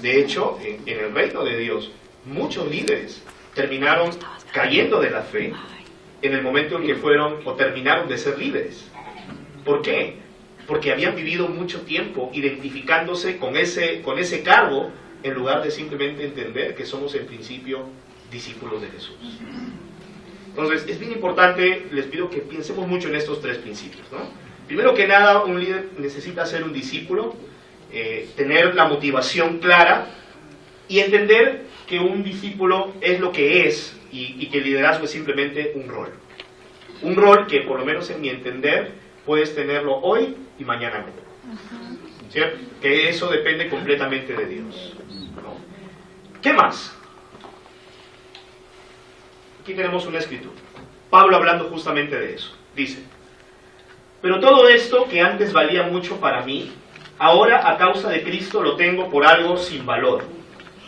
De hecho, en el reino de Dios, muchos líderes terminaron cayendo de la fe en el momento en que fueron o terminaron de ser líderes. ¿Por qué? Porque habían vivido mucho tiempo identificándose con ese cargo, en lugar de simplemente entender que somos en principio discípulos de Jesús. Entonces, es bien importante, les pido que pensemos mucho en estos tres principios, ¿no? Primero que nada, un líder necesita ser un discípulo, tener la motivación clara y entender que un discípulo es lo que es y que el liderazgo es simplemente un rol. Un rol que, por lo menos en mi entender, puedes tenerlo hoy y mañana no. ¿Cierto? Que eso depende completamente de Dios, ¿no? ¿Qué más? Aquí tenemos una escritura. Pablo hablando justamente de eso. Dice: pero todo esto que antes valía mucho para mí, ahora a causa de Cristo lo tengo por algo sin valor.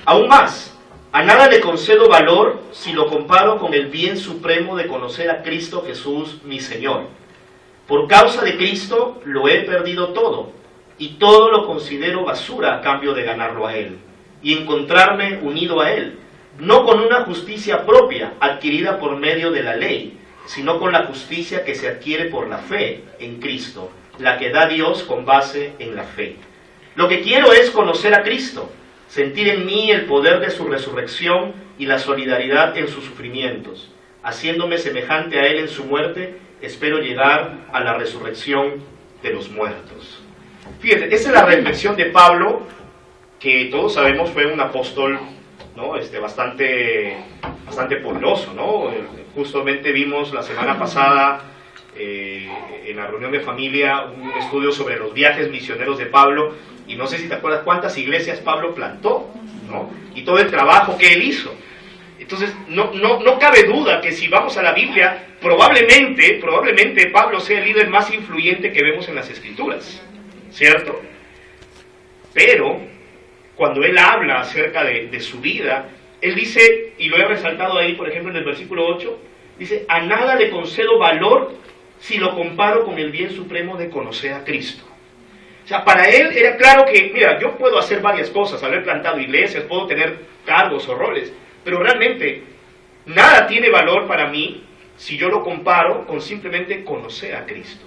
Aún más, a nada le concedo valor si lo comparo con el bien supremo de conocer a Cristo Jesús, mi Señor. Por causa de Cristo lo he perdido todo, y todo lo considero basura a cambio de ganarlo a Él, y encontrarme unido a Él, no con una justicia propia adquirida por medio de la ley, sino con la justicia que se adquiere por la fe en Cristo, la que da Dios con base en la fe. Lo que quiero es conocer a Cristo, sentir en mí el poder de su resurrección y la solidaridad en sus sufrimientos. Haciéndome semejante a Él en su muerte, espero llegar a la resurrección de los muertos. Fíjense, esa es la reflexión de Pablo, que todos sabemos fue un apóstol, ¿no? Bastante poderoso, ¿no? Justamente vimos la semana pasada en la reunión de familia un estudio sobre los viajes misioneros de Pablo, y no sé si te acuerdas cuántas iglesias Pablo plantó, ¿no? Y todo el trabajo que él hizo. Entonces, no cabe duda que si vamos a la Biblia, probablemente Pablo sea el líder más influyente que vemos en las Escrituras, ¿cierto? Pero cuando él habla acerca de su vida, él dice, y lo he resaltado ahí, por ejemplo, en el versículo 8, dice: a nada le concedo valor si lo comparo con el bien supremo de conocer a Cristo. O sea, para él era claro que, mira, yo puedo hacer varias cosas, haber plantado iglesias, puedo tener cargos o roles, pero realmente nada tiene valor para mí si yo lo comparo con simplemente conocer a Cristo,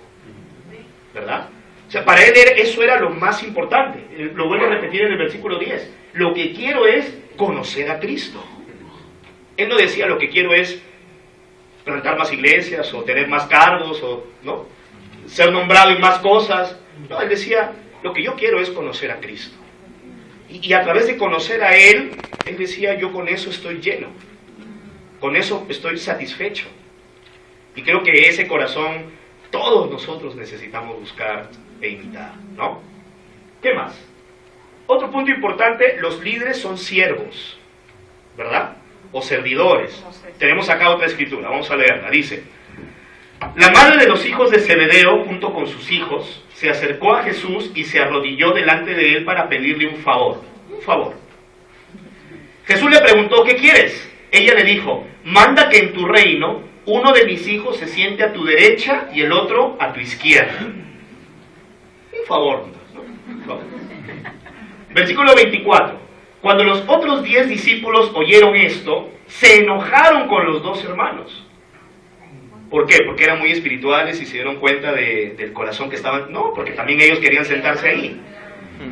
¿verdad? O sea, para él eso era lo más importante. Lo vuelvo a repetir en el versículo 10. Lo que quiero es conocer a Cristo. Él no decía lo que quiero es plantar más iglesias o tener más cargos o ¿no? ser nombrado en más cosas. No, él decía, lo que yo quiero es conocer a Cristo. Y a través de conocer a Él, él decía, yo con eso estoy lleno. Con eso estoy satisfecho. Y creo que ese corazón todos nosotros necesitamos buscar e imitar, ¿no? ¿Qué más? Otro punto importante, los líderes son siervos, ¿verdad? O servidores. Tenemos acá otra escritura, vamos a leerla. Dice: la madre de los hijos de Zebedeo, junto con sus hijos, se acercó a Jesús y se arrodilló delante de él para pedirle un favor. Un favor. Jesús le preguntó, ¿qué quieres? Ella le dijo, manda que en tu reino uno de mis hijos se siente a tu derecha y el otro a tu izquierda. Un favor, ¿no? Un favor. Versículo 24. Cuando los otros 10 discípulos oyeron esto, se enojaron con los dos hermanos. ¿Por qué? Porque eran muy espirituales y se dieron cuenta del corazón que estaban... No, porque también ellos querían sentarse ahí.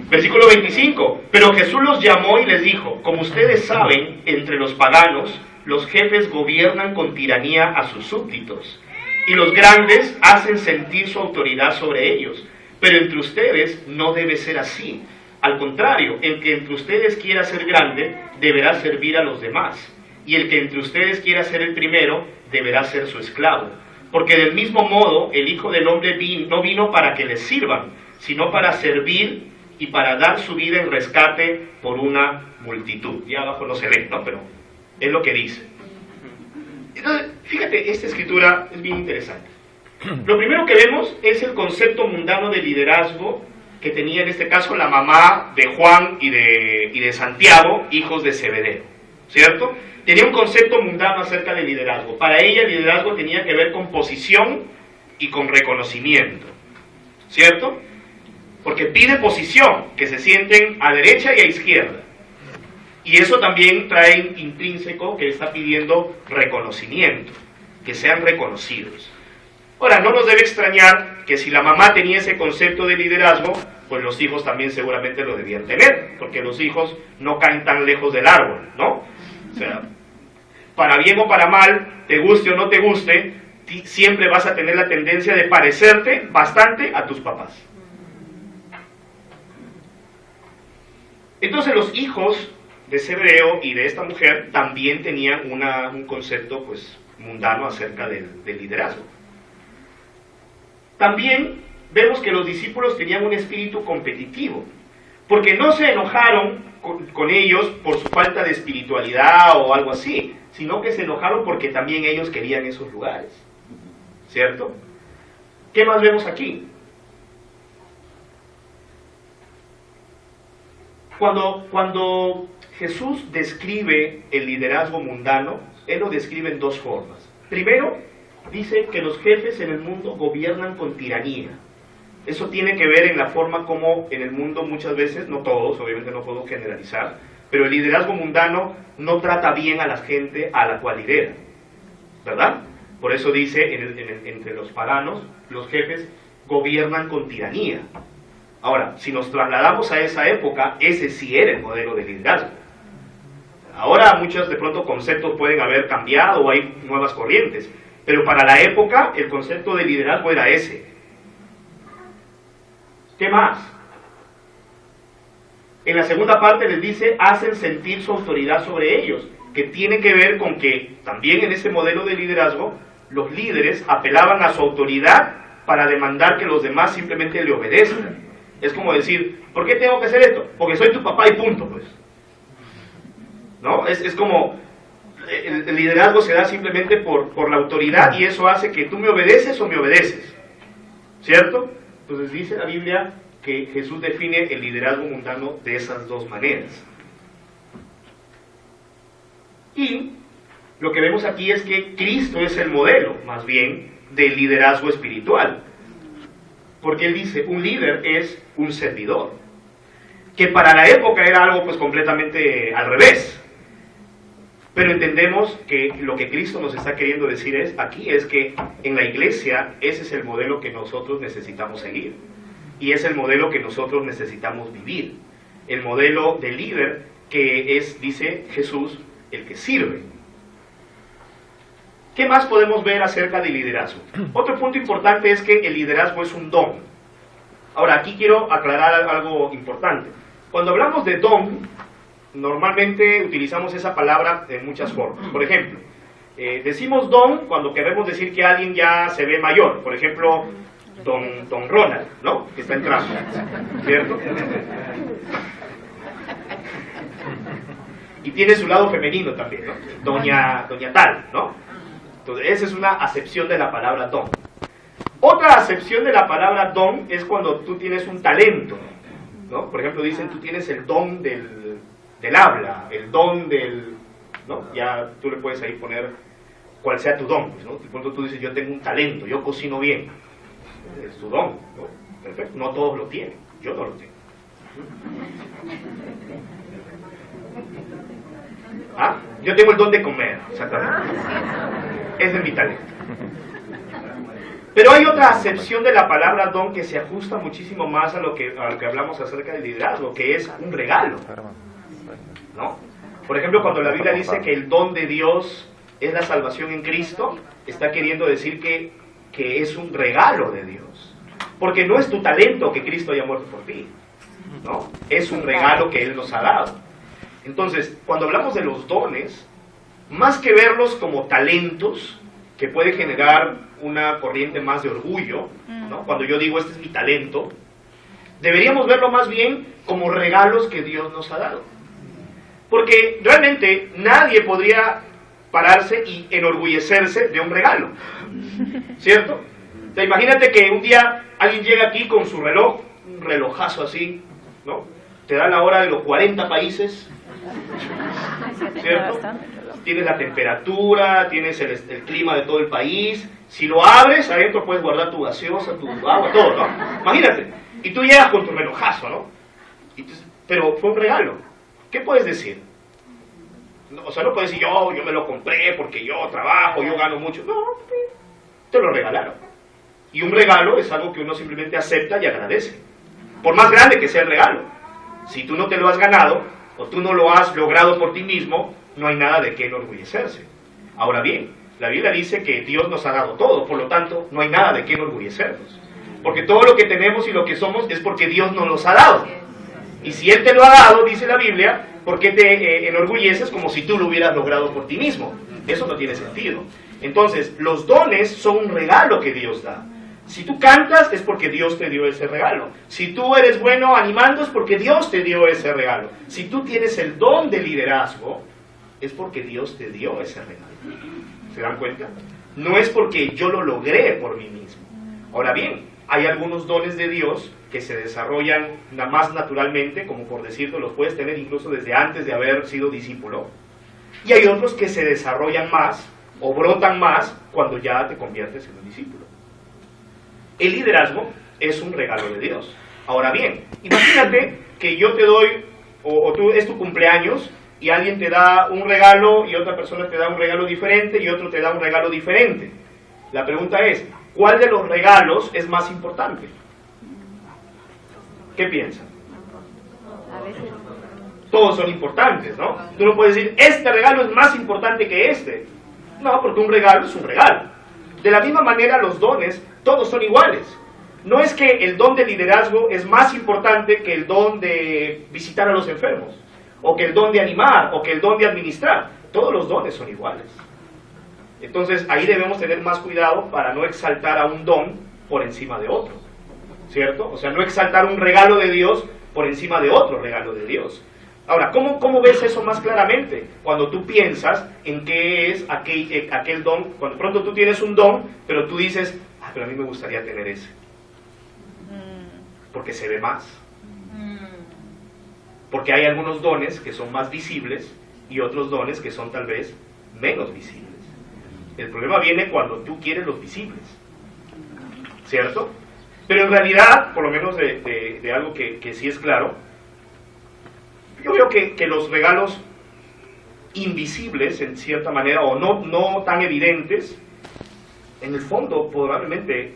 Versículo 25. Pero Jesús los llamó y les dijo, como ustedes saben, entre los paganos, los jefes gobiernan con tiranía a sus súbditos, y los grandes hacen sentir su autoridad sobre ellos. Pero entre ustedes no debe ser así. Al contrario, el que entre ustedes quiera ser grande, deberá servir a los demás. Y el que entre ustedes quiera ser el primero, deberá ser su esclavo. Porque del mismo modo, el Hijo del Hombre no vino para que les sirvan, sino para servir y para dar su vida en rescate por una multitud. Ya abajo no se lee, ¿no? Pero es lo que dice. Entonces, fíjate, esta escritura es bien interesante. Lo primero que vemos es el concepto mundano de liderazgo que tenía en este caso la mamá de Juan y de Santiago, hijos de Zebedeo, ¿cierto? Tenía un concepto mundano acerca del liderazgo. Para ella el liderazgo tenía que ver con posición y con reconocimiento, ¿cierto? Porque pide posición, que se sienten a derecha y a izquierda. Y eso también trae intrínseco que está pidiendo reconocimiento, que sean reconocidos. Ahora, no nos debe extrañar que si la mamá tenía ese concepto de liderazgo, pues los hijos también seguramente lo debían tener, porque los hijos no caen tan lejos del árbol, ¿no? O sea, para bien o para mal, te guste o no te guste, siempre vas a tener la tendencia de parecerte bastante a tus papás. Entonces los hijos de Zebedeo y de esta mujer también tenían un concepto pues mundano acerca del liderazgo. También vemos que los discípulos tenían un espíritu competitivo, porque no se enojaron con ellos por su falta de espiritualidad o algo así, sino que se enojaron porque también ellos querían esos lugares, ¿cierto? ¿Qué más vemos aquí? Cuando Jesús describe el liderazgo mundano, Él lo describe en dos formas. Primero, dice que los jefes en el mundo gobiernan con tiranía. Eso tiene que ver en la forma como en el mundo muchas veces, no todos, obviamente no puedo generalizar, pero el liderazgo mundano no trata bien a la gente a la cual lidera, ¿verdad? Por eso dice, entre los paganos, los jefes gobiernan con tiranía. Ahora, si nos trasladamos a esa época, ese sí era el modelo de liderazgo. Ahora muchos de pronto conceptos pueden haber cambiado o hay nuevas corrientes, pero para la época el concepto de liderazgo era ese. ¿Qué más? En la segunda parte les dice, hacen sentir su autoridad sobre ellos, que tiene que ver con que también en ese modelo de liderazgo, los líderes apelaban a su autoridad para demandar que los demás simplemente le obedezcan. Es como decir, ¿por qué tengo que hacer esto? Porque soy tu papá y punto, pues. ¿No? Es como, el liderazgo se da simplemente por la autoridad y eso hace que tú me obedeces o me obedeces. ¿Cierto? Entonces dice la Biblia que Jesús define el liderazgo mundano de esas dos maneras. Y lo que vemos aquí es que Cristo es el modelo, más bien, del liderazgo espiritual. Porque Él dice, un líder es un servidor. Que para la época era algo pues completamente al revés. Pero entendemos que lo que Cristo nos está queriendo decir aquí es que en la iglesia ese es el modelo que nosotros necesitamos seguir. Y es el modelo que nosotros necesitamos vivir. El modelo de líder que es, dice Jesús, el que sirve. ¿Qué más podemos ver acerca del liderazgo? Otro punto importante es que el liderazgo es un don. Ahora, aquí quiero aclarar algo importante. Cuando hablamos de don, normalmente utilizamos esa palabra en muchas formas. Por ejemplo, decimos don cuando queremos decir que alguien ya se ve mayor. Por ejemplo, don Ronald, ¿no? Que está entrando, ¿cierto? Y tiene su lado femenino también, ¿no? Doña tal, ¿no? Entonces, esa es una acepción de la palabra don. Otra acepción de la palabra don es cuando tú tienes un talento, ¿no? Por ejemplo, dicen, tú tienes el don del habla, el don del... ¿no? Ya tú le puedes ahí poner cuál sea tu don, pues, ¿no? De pronto tú dices, yo tengo un talento, yo cocino bien. Es tu don, ¿no? Perfecto. No todos lo tienen, yo no lo tengo. ¿Ah? Yo tengo el don de comer, exactamente. Ese es mi talento. Pero hay otra acepción de la palabra don que se ajusta muchísimo más a lo que hablamos acerca del liderazgo, que es un regalo, ¿no? Por ejemplo, cuando la Biblia dice que el don de Dios es la salvación en Cristo, está queriendo decir que es un regalo de Dios. Porque no es tu talento que Cristo haya muerto por ti, ¿no? Es un regalo que Él nos ha dado. Entonces, cuando hablamos de los dones, más que verlos como talentos, que puede generar una corriente más de orgullo, ¿no? Cuando yo digo, este es mi talento, deberíamos verlo más bien como regalos que Dios nos ha dado. Porque realmente nadie podría pararse y enorgullecerse de un regalo, ¿cierto? O sea, imagínate que un día alguien llega aquí con su reloj, un relojazo así, ¿no? Te da la hora de los 40 países, ¿cierto? Tienes la temperatura, tienes el clima de todo el país. Si lo abres, adentro puedes guardar tu gaseosa, tu agua, todo, ¿no? Imagínate. Y tú llegas con tu relojazo, ¿no? Pero fue un regalo. ¿Qué puedes decir? O sea, no puedes decir, yo me lo compré porque yo trabajo, yo gano mucho. No, te lo regalaron. Y un regalo es algo que uno simplemente acepta y agradece. Por más grande que sea el regalo. Si tú no te lo has ganado, o tú no lo has logrado por ti mismo, no hay nada de qué enorgullecerse. Ahora bien, la Biblia dice que Dios nos ha dado todo, por lo tanto, no hay nada de qué enorgullecernos. Porque todo lo que tenemos y lo que somos es porque Dios nos los ha dado. Y si Él te lo ha dado, dice la Biblia, ¿por qué te enorgulleces como si tú lo hubieras logrado por ti mismo? Eso no tiene sentido. Entonces, los dones son un regalo que Dios da. Si tú cantas, es porque Dios te dio ese regalo. Si tú eres bueno animando, es porque Dios te dio ese regalo. Si tú tienes el don de liderazgo, es porque Dios te dio ese regalo. ¿Se dan cuenta? No es porque yo lo logré por mí mismo. Ahora bien, hay algunos dones de Dios que se desarrollan más naturalmente, como por decirlo, los puedes tener incluso desde antes de haber sido discípulo. Y hay otros que se desarrollan más o brotan más cuando ya te conviertes en un discípulo. El liderazgo es un regalo de Dios. Ahora bien, imagínate que yo te doy, o tú es tu cumpleaños, y alguien te da un regalo, y otra persona te da un regalo diferente, y otro te da un regalo diferente. La pregunta es, ¿cuál de los regalos es más importante? ¿Qué piensan? Todos son importantes, ¿no? Tú no puedes decir, este regalo es más importante que este. No, porque un regalo es un regalo. De la misma manera, los dones, todos son iguales. No es que el don de liderazgo es más importante que el don de visitar a los enfermos, o que el don de animar, o que el don de administrar. Todos los dones son iguales. Entonces, ahí debemos tener más cuidado para no exaltar a un don por encima de otro, ¿cierto? O sea, no exaltar un regalo de Dios por encima de otro regalo de Dios. Ahora, ¿cómo ves eso más claramente? Cuando tú piensas en qué es aquel don, cuando pronto tú tienes un don, pero tú dices, pero a mí me gustaría tener ese. Porque se ve más. Porque hay algunos dones que son más visibles y otros dones que son tal vez menos visibles. El problema viene cuando tú quieres los visibles, ¿cierto? Pero en realidad, por lo menos de algo que sí es claro, yo veo que los regalos invisibles, en cierta manera, o no tan evidentes, en el fondo probablemente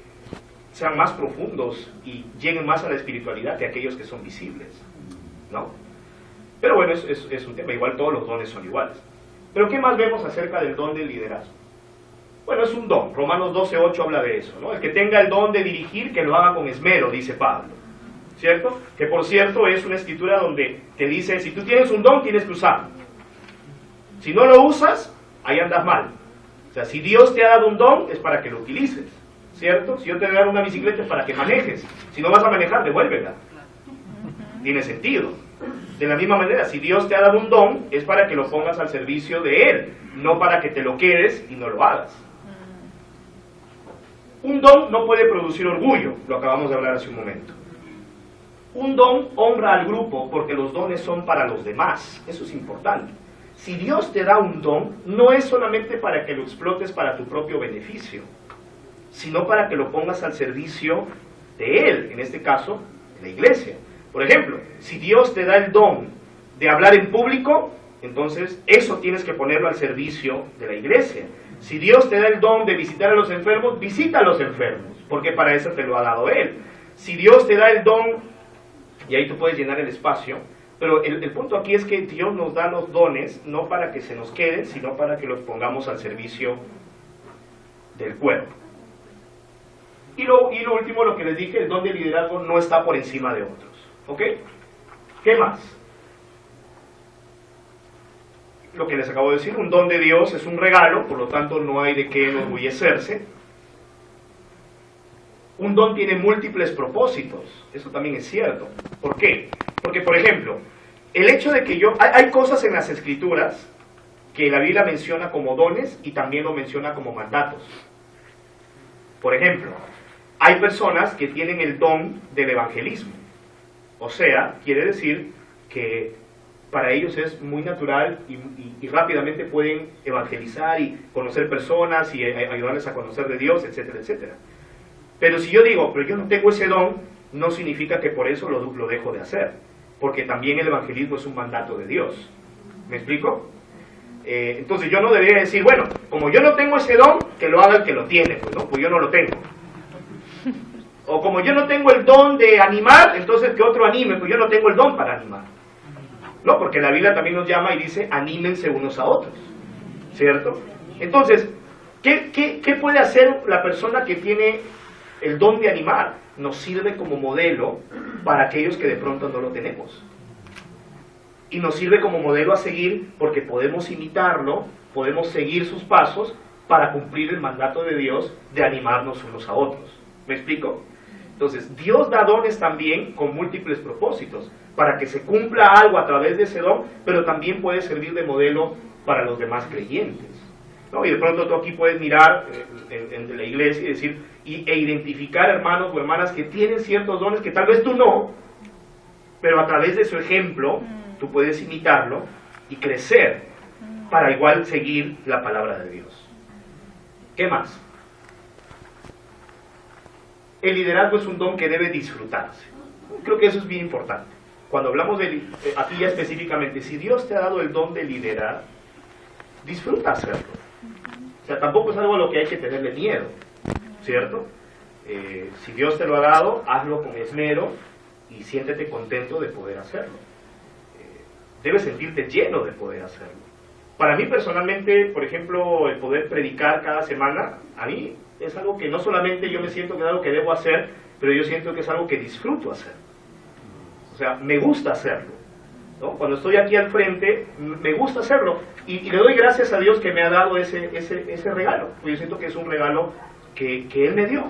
sean más profundos y lleguen más a la espiritualidad que aquellos que son visibles, ¿no? Pero bueno, es un tema, igual todos los dones son iguales. Pero ¿qué más vemos acerca del don del liderazgo? Bueno, es un don. Romanos 12:8 habla de eso, ¿no? El que tenga el don de dirigir, que lo haga con esmero, dice Pablo, ¿cierto? Que por cierto es una escritura donde te dice, si tú tienes un don, tienes que usarlo. Si no lo usas, ahí andas mal. O sea, si Dios te ha dado un don, es para que lo utilices, ¿cierto? Si yo te he dado una bicicleta, es para que manejes. Si no vas a manejar, devuélvela. Tiene sentido. De la misma manera, si Dios te ha dado un don, es para que lo pongas al servicio de Él, no para que te lo quedes y no lo hagas. Un don no puede producir orgullo, lo acabamos de hablar hace un momento. Un don honra al grupo porque los dones son para los demás, eso es importante. Si Dios te da un don, no es solamente para que lo explotes para tu propio beneficio, sino para que lo pongas al servicio de Él, en este caso, de la iglesia. Por ejemplo, si Dios te da el don de hablar en público, entonces eso tienes que ponerlo al servicio de la iglesia. Si Dios te da el don de visitar a los enfermos, visita a los enfermos, porque para eso te lo ha dado Él. Si Dios te da el don, y ahí tú puedes llenar el espacio, pero el punto aquí es que Dios nos da los dones no para que se nos queden, sino para que los pongamos al servicio del cuerpo. Y lo último, lo que les dije, el don de liderazgo no está por encima de otros. ¿Ok? ¿Qué más? Lo que les acabo de decir, un don de Dios es un regalo, por lo tanto no hay de qué enorgullecerse. Un don tiene múltiples propósitos, eso también es cierto. ¿Por qué? Porque, por ejemplo, el hecho de que hay cosas en las Escrituras que la Biblia menciona como dones y también lo menciona como mandatos. Por ejemplo, hay personas que tienen el don del evangelismo. O sea, quiere decir que para ellos es muy natural y rápidamente pueden evangelizar y conocer personas y ayudarles a conocer de Dios, etcétera, etcétera. Pero si yo digo, pero yo no tengo ese don, no significa que por eso lo dejo de hacer, porque también el evangelismo es un mandato de Dios. ¿Me explico? Entonces yo no debería decir, bueno, como yo no tengo ese don, que lo haga el que lo tiene, pues, ¿no? Pues yo no lo tengo. O como yo no tengo el don de animar, entonces que otro anime, pues yo no tengo el don para animar. No, porque la Biblia también nos llama y dice, anímense unos a otros, ¿cierto? Entonces, ¿qué puede hacer la persona que tiene el don de animar? Nos sirve como modelo para aquellos que de pronto no lo tenemos. Y nos sirve como modelo a seguir porque podemos imitarlo, podemos seguir sus pasos para cumplir el mandato de Dios de animarnos unos a otros. ¿Me explico? Entonces, Dios da dones también con múltiples propósitos, para que se cumpla algo a través de ese don, pero también puede servir de modelo para los demás creyentes, ¿no? Y de pronto tú aquí puedes mirar en la iglesia y decir, e identificar hermanos o hermanas que tienen ciertos dones que tal vez tú no, pero a través de su ejemplo, tú puedes imitarlo y crecer para igual seguir la palabra de Dios. ¿Qué más? El liderazgo es un don que debe disfrutarse. Creo que eso es bien importante. Cuando hablamos de, aquí ya específicamente, si Dios te ha dado el don de liderar, disfruta hacerlo. O sea, tampoco es algo a lo que hay que tenerle miedo, ¿cierto? Si Dios te lo ha dado, hazlo con esmero y siéntete contento de poder hacerlo. Debes sentirte lleno de poder hacerlo. Para mí personalmente, por ejemplo, el poder predicar cada semana, a mí es algo que no solamente yo me siento que es algo que debo hacer, pero yo siento que es algo que disfruto hacer. O sea, me gusta hacerlo, ¿no? Cuando estoy aquí al frente, me gusta hacerlo. Y le doy gracias a Dios que me ha dado ese regalo. Yo siento que es un regalo que Él me dio.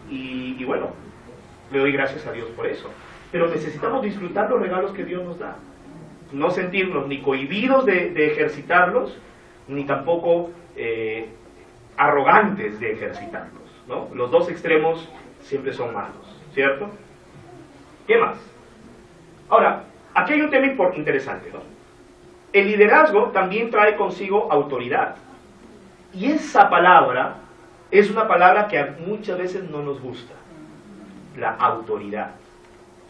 Y bueno, le doy gracias a Dios por eso. Pero necesitamos disfrutar los regalos que Dios nos da. No sentirnos ni cohibidos de ejercitarlos, ni tampoco arrogantes de ejercitarlos, ¿no? Los dos extremos siempre son malos, ¿cierto? ¿Qué más? Ahora, aquí hay un tema interesante, ¿no? El liderazgo también trae consigo autoridad. Y esa palabra es una palabra que muchas veces no nos gusta. La autoridad,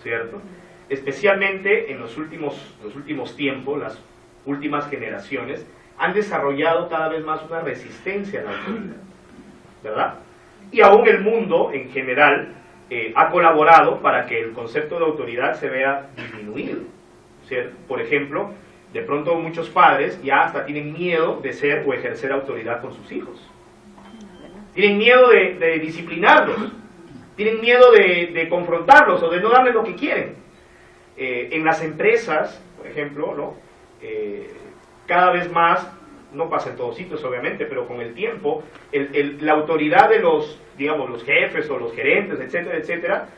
¿cierto? Especialmente en los últimos tiempos, las últimas generaciones, han desarrollado cada vez más una resistencia a la autoridad, ¿verdad? Y aún el mundo en general ha colaborado para que el concepto de autoridad se vea disminuido, ¿cierto? Por ejemplo, de pronto muchos padres ya hasta tienen miedo de ser o ejercer autoridad con sus hijos. Tienen miedo de disciplinarlos, tienen miedo de confrontarlos o de no darles lo que quieren. En las empresas, por ejemplo, ¿no? Cada vez más, no pasa en todos sitios obviamente, pero con el tiempo, la autoridad de los jefes o los gerentes, etcétera, etcétera,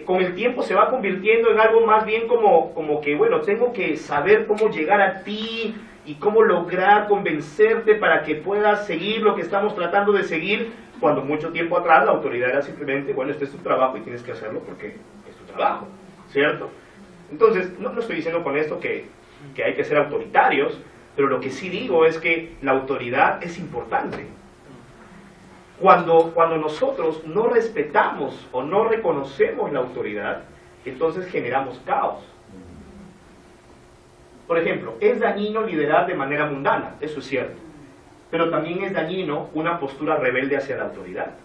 con el tiempo se va convirtiendo en algo más bien como que, bueno, tengo que saber cómo llegar a ti y cómo lograr convencerte para que puedas seguir lo que estamos tratando de seguir, cuando mucho tiempo atrás la autoridad era simplemente, bueno, este es tu trabajo y tienes que hacerlo porque es tu trabajo, ¿cierto? Entonces, no estoy diciendo con esto que hay que ser autoritarios, pero lo que sí digo es que la autoridad es importante. Cuando nosotros no respetamos o no reconocemos la autoridad, entonces generamos caos. Por ejemplo, es dañino liderar de manera mundana, eso es cierto, pero también es dañino una postura rebelde hacia la autoridad,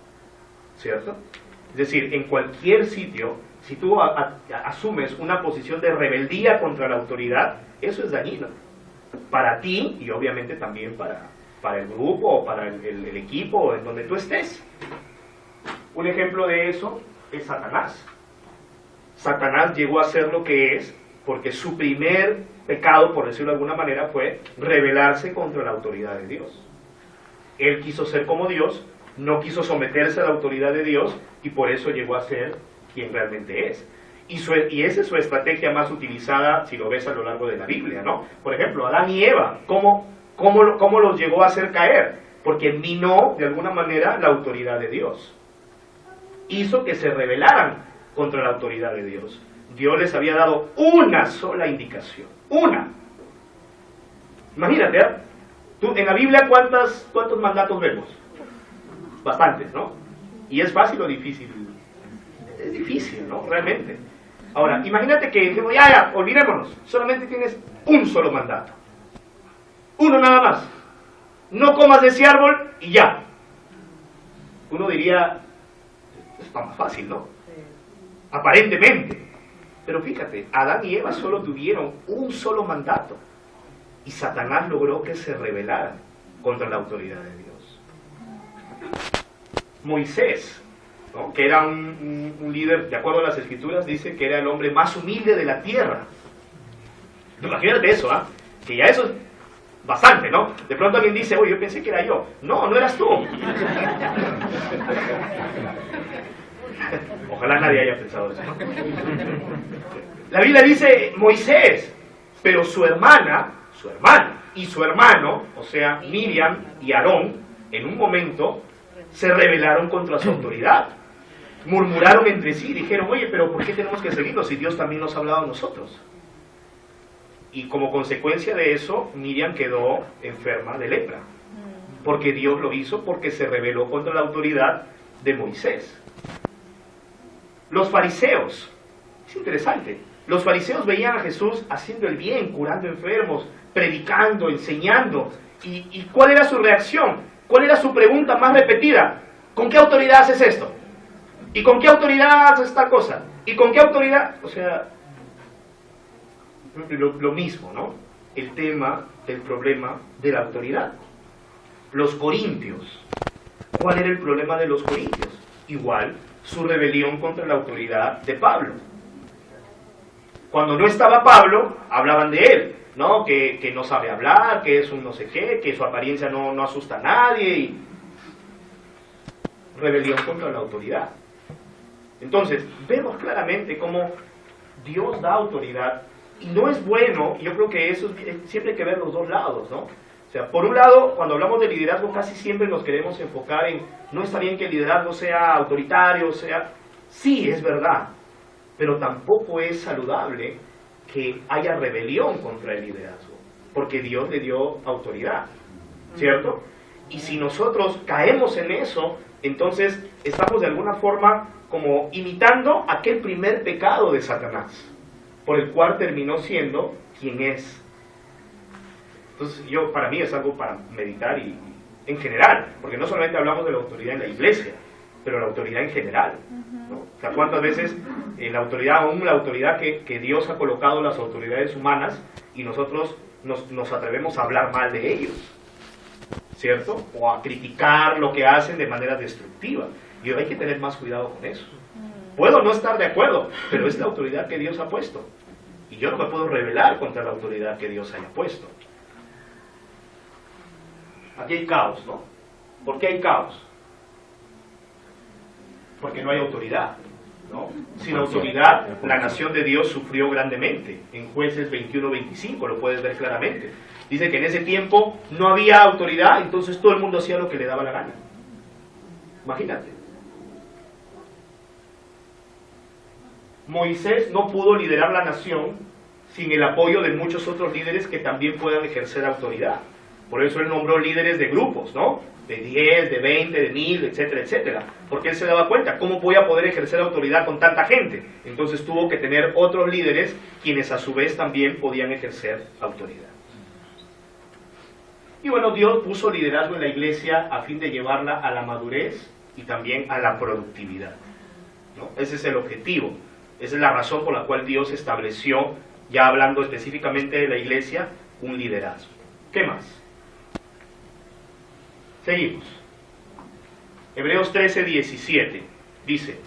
¿cierto? Es decir, en cualquier sitio, si tú asumes una posición de rebeldía contra la autoridad, eso es dañino para ti y obviamente también para el grupo o para el equipo en donde tú estés. Un ejemplo de eso es Satanás. Satanás llegó a ser lo que es porque su primer pecado, por decirlo de alguna manera, fue rebelarse contra la autoridad de Dios. Él quiso ser como Dios, no quiso someterse a la autoridad de Dios y por eso llegó a ser quien realmente es. Y esa es su estrategia más utilizada, si lo ves a lo largo de la Biblia, ¿no? Por ejemplo, Adán y Eva, ¿cómo los llegó a hacer caer? Porque minó, de alguna manera, la autoridad de Dios. Hizo que se rebelaran contra la autoridad de Dios. Dios les había dado una sola indicación. ¡Una! Imagínate, ¿eh? En la Biblia, ¿cuántos mandatos vemos? Bastantes, ¿no? ¿Y es fácil o difícil? Es difícil, ¿no? Realmente. Ahora, imagínate que dijimos, ya, olvidémonos, solamente tienes un solo mandato. Uno nada más. No comas de ese árbol y ya. Uno diría, está más fácil, ¿no? Aparentemente. Pero fíjate, Adán y Eva solo tuvieron un solo mandato. Y Satanás logró que se rebelaran contra la autoridad de Dios. Moisés, ¿no?, que era un líder, de acuerdo a las escrituras, dice que era el hombre más humilde de la tierra. Imagínate eso, ¿ah? Que ya eso es bastante, ¿no? De pronto alguien dice, oye, yo pensé que era yo. No, no eras tú. Ojalá nadie haya pensado eso, ¿no? La Biblia dice Moisés, pero su hermana y su hermano, o sea, Miriam y Aarón, en un momento se rebelaron contra su autoridad. Murmuraron entre sí y dijeron, oye, pero ¿por qué tenemos que seguirlo si Dios también nos ha hablado a nosotros? Y como consecuencia de eso, Miriam quedó enferma de lepra. Porque Dios lo hizo porque se rebeló contra la autoridad de Moisés. Los fariseos, es interesante, los fariseos veían a Jesús haciendo el bien, curando enfermos, predicando, enseñando. ¿Y cuál era su reacción? ¿Cuál era su pregunta más repetida? ¿Con qué autoridad haces esto? ¿Y con qué autoridad haces esta cosa? ¿Y con qué autoridad? O sea, lo mismo, ¿no? El tema del problema de la autoridad. Los corintios. ¿Cuál era el problema de los corintios? Igual, su rebelión contra la autoridad de Pablo. Cuando no estaba Pablo, hablaban de él, ¿no? Que no sabe hablar, que es un no sé qué, que su apariencia no asusta a nadie. Y rebelión contra la autoridad. Entonces, vemos claramente cómo Dios da autoridad. Y no es bueno, yo creo que eso siempre hay que ver los dos lados, ¿no? O sea, por un lado, cuando hablamos de liderazgo, casi siempre nos queremos enfocar en, no está bien que el liderazgo sea autoritario, sí, es verdad, pero tampoco es saludable que haya rebelión contra el liderazgo, porque Dios le dio autoridad, ¿cierto? Y si nosotros caemos en eso, entonces estamos de alguna forma como imitando aquel primer pecado de Satanás, por el cual terminó siendo quien es. Entonces, para mí es algo para meditar y en general, porque no solamente hablamos de la autoridad en la iglesia, pero la autoridad en general, ¿no? O sea, ¿cuántas veces la autoridad, aún la autoridad que Dios ha colocado, las autoridades humanas, y nosotros nos atrevemos a hablar mal de ellos, ¿cierto? O a criticar lo que hacen de manera destructiva. Y hay que tener más cuidado con eso. Puedo no estar de acuerdo, pero es la autoridad que Dios ha puesto. Y yo no me puedo rebelar contra la autoridad que Dios haya puesto. Aquí hay caos, ¿no? ¿Por qué hay caos? Porque no hay autoridad, ¿no? Sin autoridad, la nación de Dios sufrió grandemente. En Jueces 21-25 lo puedes ver claramente. Dice que en ese tiempo no había autoridad, entonces todo el mundo hacía lo que le daba la gana. Imagínate. Moisés no pudo liderar la nación sin el apoyo de muchos otros líderes que también puedan ejercer autoridad. Por eso él nombró líderes de grupos, ¿no? De 10, de 20, de 1000, etcétera, etcétera. Porque él se daba cuenta, ¿cómo voy a poder ejercer autoridad con tanta gente? Entonces tuvo que tener otros líderes, quienes a su vez también podían ejercer autoridad. Y bueno, Dios puso liderazgo en la iglesia a fin de llevarla a la madurez y también a la productividad, ¿no? Ese es el objetivo. Esa es la razón por la cual Dios estableció, ya hablando específicamente de la iglesia, un liderazgo. ¿Qué más? Seguimos. Hebreos 13:17 dice: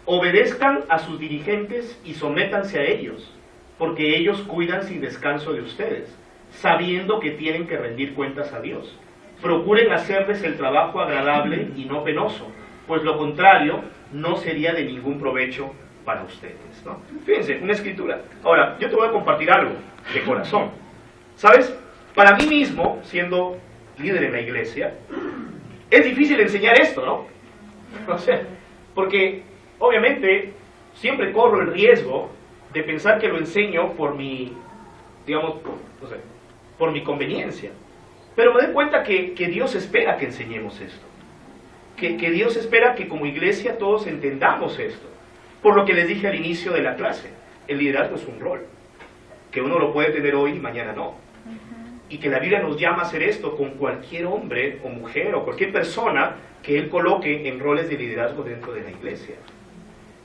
obedezcan a sus dirigentes y sométanse a ellos, porque ellos cuidan sin descanso de ustedes, sabiendo que tienen que rendir cuentas a Dios. Procuren hacerles el trabajo agradable y no penoso, pues lo contrario no sería de ningún provecho para ustedes, ¿no? Fíjense, una escritura. Ahora, yo te voy a compartir algo de corazón. ¿Sabes? Para mí mismo, siendo líder en la iglesia, es difícil enseñar esto, ¿no? O sea, porque obviamente siempre corro el riesgo de pensar que lo enseño por mi, digamos, no sé, por mi conveniencia. Pero me doy cuenta que Dios espera que enseñemos esto. Que Dios espera que como iglesia todos entendamos esto. Por lo que les dije al inicio de la clase, el liderazgo es un rol, que uno lo puede tener hoy y mañana no. y que la Biblia nos llama a hacer esto con cualquier hombre o mujer o cualquier persona que Él coloque en roles de liderazgo dentro de la iglesia.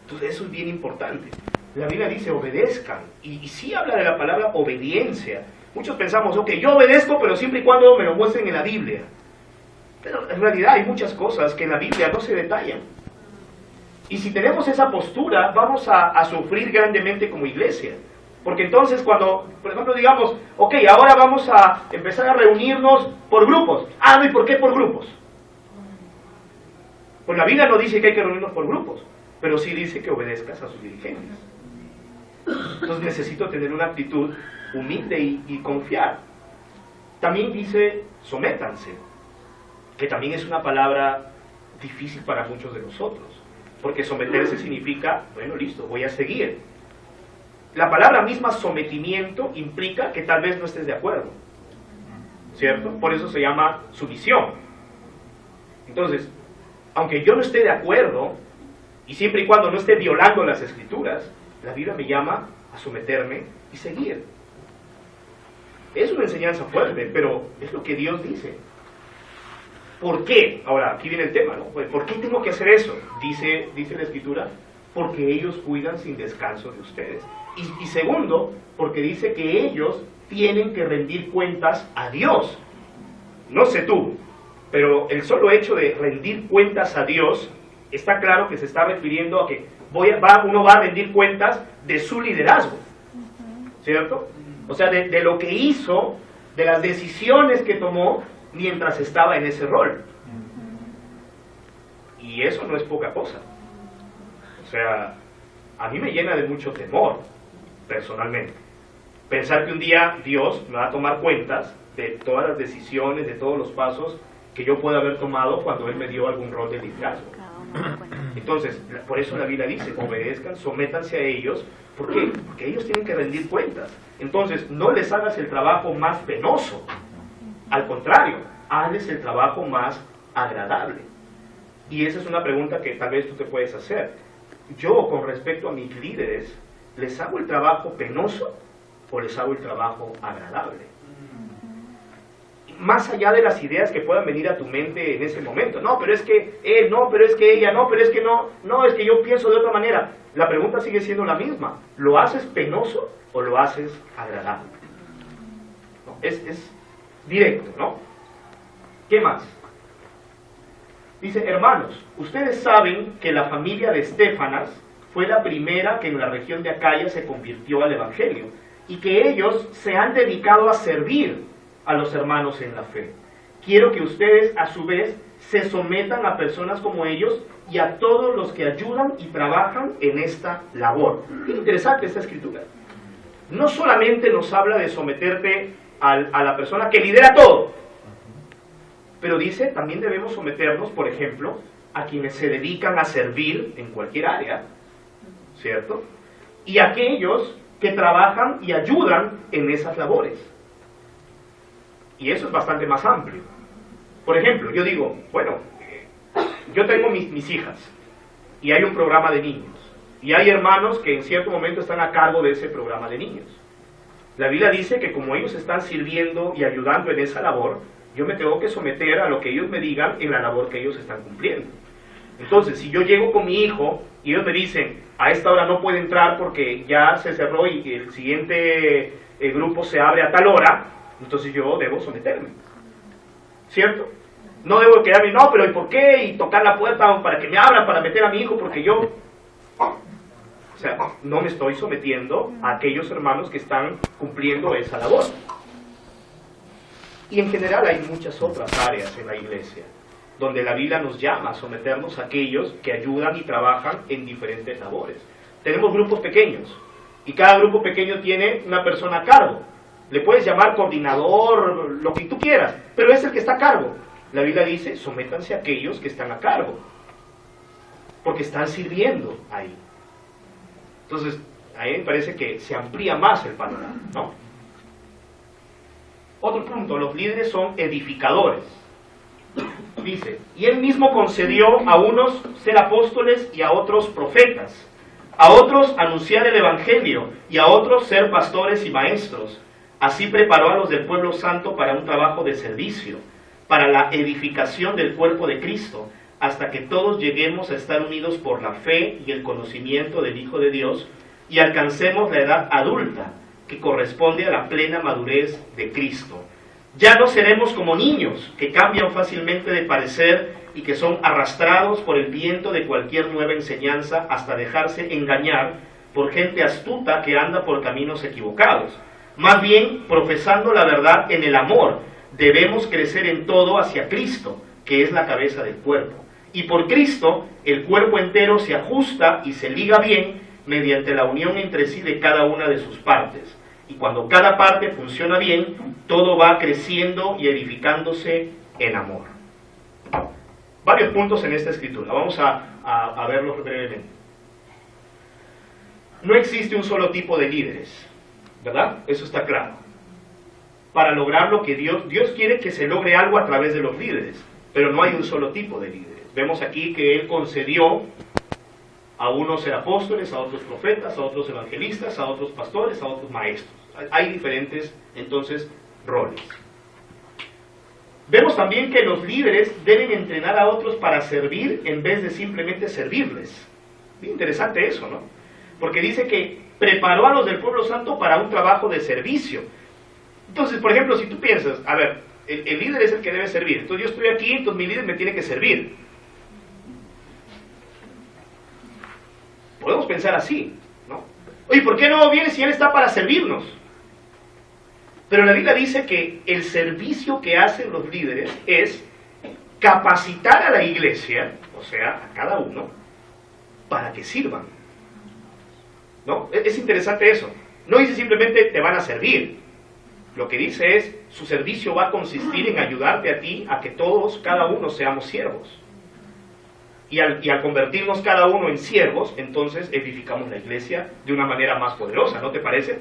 Entonces eso es bien importante. La Biblia dice obedezcan, y sí habla de la palabra obediencia. Muchos pensamos, ok, yo obedezco, pero siempre y cuando me lo muestren en la Biblia. Pero en realidad hay muchas cosas que en la Biblia no se detallan. Y si tenemos esa postura, vamos a sufrir grandemente como iglesia. Porque entonces cuando, por ejemplo, digamos, ok, ahora vamos a empezar a reunirnos por grupos. Ah, no, ¿y por qué por grupos? Pues la Biblia no dice que hay que reunirnos por grupos, pero sí dice que obedezcas a sus dirigentes. Entonces necesito tener una actitud humilde y confiar. También dice, sométanse, que también es una palabra difícil para muchos de nosotros, porque someterse significa, bueno, listo, voy a seguir. La palabra misma sometimiento implica que tal vez no estés de acuerdo, ¿cierto? Por eso se llama sumisión. Entonces, aunque yo no esté de acuerdo, y siempre y cuando no esté violando las Escrituras, la Biblia me llama a someterme y seguir. Es una enseñanza fuerte, pero es lo que Dios dice. ¿Por qué? Ahora, aquí viene el tema, ¿no? ¿Por qué tengo que hacer eso? Dice la Escritura, porque ellos cuidan sin descanso de ustedes. Y segundo, porque dice que ellos tienen que rendir cuentas a Dios. No sé tú, pero el solo hecho de rendir cuentas a Dios, está claro que se está refiriendo a que uno va a rendir cuentas de su liderazgo, ¿cierto? O sea, de lo que hizo, de las decisiones que tomó mientras estaba en ese rol. Y eso no es poca cosa. O sea, a mí me llena de mucho temor, personalmente. Pensar que un día Dios me va a tomar cuentas de todas las decisiones, de todos los pasos que yo pueda haber tomado cuando Él me dio algún rol de liderazgo. Entonces, por eso la Biblia dice, obedezcan, sométanse a ellos. ¿Por qué? Porque ellos tienen que rendir cuentas. Entonces, no les hagas el trabajo más penoso. Al contrario, hazles el trabajo más agradable. Y esa es una pregunta que tal vez tú te puedes hacer. Yo, con respecto a mis líderes, ¿les hago el trabajo penoso o les hago el trabajo agradable? Más allá de las ideas que puedan venir a tu mente en ese momento. No, pero es que él, no, pero es que ella, no, pero es que no, es que yo pienso de otra manera. La pregunta sigue siendo la misma. ¿Lo haces penoso o lo haces agradable? ¿No? Es directo, ¿no? ¿Qué más? Dice, hermanos, ustedes saben que la familia de Estéfanas fue la primera que en la región de Acaya se convirtió al Evangelio, y que ellos se han dedicado a servir a los hermanos en la fe. Quiero que ustedes, a su vez, se sometan a personas como ellos y a todos los que ayudan y trabajan en esta labor. Interesante esta escritura. No solamente nos habla de someterte a la persona que lidera todo, pero dice, también debemos someternos, por ejemplo, a quienes se dedican a servir en cualquier área, ¿cierto? Y a aquellos que trabajan y ayudan en esas labores. Y eso es bastante más amplio. Por ejemplo, yo digo, bueno, yo tengo mis hijas, y hay un programa de niños, y hay hermanos que en cierto momento están a cargo de ese programa de niños. La Biblia dice que como ellos están sirviendo y ayudando en esa labor, yo me tengo que someter a lo que ellos me digan en la labor que ellos están cumpliendo. Entonces, si yo llego con mi hijo y ellos me dicen, a esta hora no puede entrar porque ya se cerró y el siguiente grupo se abre a tal hora, entonces yo debo someterme, ¿cierto? No debo quedarme, no, pero ¿y por qué? Y tocar la puerta para que me abran, para meter a mi hijo, porque yo... O sea, no me estoy sometiendo a aquellos hermanos que están cumpliendo esa labor. Y en general hay muchas otras áreas en la iglesia donde la Biblia nos llama a someternos a aquellos que ayudan y trabajan en diferentes labores. Tenemos grupos pequeños y cada grupo pequeño tiene una persona a cargo. Le puedes llamar coordinador, lo que tú quieras, pero es el que está a cargo. La Biblia dice, sométanse a aquellos que están a cargo, porque están sirviendo ahí. Entonces, a mí me parece que se amplía más el panorama, ¿no? Otro punto, los líderes son edificadores. Dice, y él mismo concedió a unos ser apóstoles y a otros profetas, a otros anunciar el evangelio y a otros ser pastores y maestros, Así preparó a los del pueblo santo para un trabajo de servicio, para la edificación del cuerpo de Cristo, hasta que todos lleguemos a estar unidos por la fe y el conocimiento del Hijo de Dios y alcancemos la edad adulta, que corresponde a la plena madurez de Cristo. Ya no seremos como niños, que cambian fácilmente de parecer y que son arrastrados por el viento de cualquier nueva enseñanza hasta dejarse engañar por gente astuta que anda por caminos equivocados. Más bien, profesando la verdad en el amor, debemos crecer en todo hacia Cristo, que es la cabeza del cuerpo. Y por Cristo, el cuerpo entero se ajusta y se liga bien mediante la unión entre sí de cada una de sus partes. Y cuando cada parte funciona bien, todo va creciendo y edificándose en amor. Varios puntos en esta escritura. Vamos a verlos brevemente. No existe un solo tipo de líderes, ¿verdad? Eso está claro. Para lograr lo que Dios quiere que se logre algo a través de los líderes, pero no hay un solo tipo de líderes. Vemos aquí que Él concedió a unos ser apóstoles, a otros profetas, a otros evangelistas, a otros pastores, a otros maestros. Hay diferentes, entonces, roles. Vemos también que los líderes deben entrenar a otros para servir en vez de simplemente servirles. Bien interesante eso, ¿no? Porque dice que preparó a los del pueblo santo para un trabajo de servicio. Entonces, por ejemplo, si tú piensas, a ver, el líder es el que debe servir, entonces yo estoy aquí, entonces mi líder me tiene que servir. Podemos pensar así, ¿no? Oye, ¿por qué no viene si Él está para servirnos? Pero la Biblia dice que el servicio que hacen los líderes es capacitar a la iglesia, o sea, a cada uno, para que sirvan. ¿No? Es interesante eso. No dice simplemente te van a servir. Lo que dice es, su servicio va a consistir en ayudarte a ti a que todos, cada uno, seamos siervos. Y al convertirnos cada uno en siervos, entonces edificamos la iglesia de una manera más poderosa, ¿no te parece?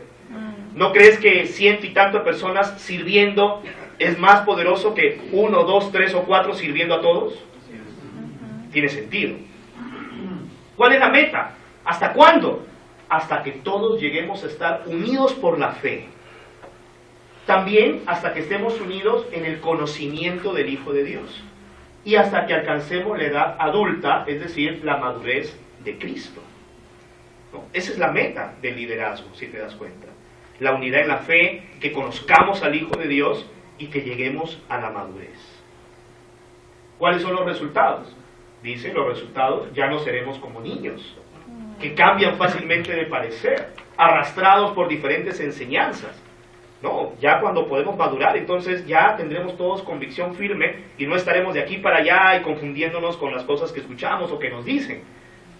¿No crees que 100 y tantas personas sirviendo es más poderoso que 1, 2, 3 o 4 sirviendo a todos? Tiene sentido. ¿Cuál es la meta? ¿Hasta cuándo? Hasta que todos lleguemos a estar unidos por la fe. También hasta que estemos unidos en el conocimiento del Hijo de Dios. Y hasta que alcancemos la edad adulta, es decir, la madurez de Cristo. ¿No? Esa es la meta del liderazgo, si te das cuenta. La unidad en la fe, que conozcamos al Hijo de Dios y que lleguemos a la madurez. ¿Cuáles son los resultados? Dice, los resultados, ya no seremos como niños, que cambian fácilmente de parecer, arrastrados por diferentes enseñanzas. No, ya cuando podemos madurar, entonces ya tendremos todos convicción firme y no estaremos de aquí para allá y confundiéndonos con las cosas que escuchamos o que nos dicen.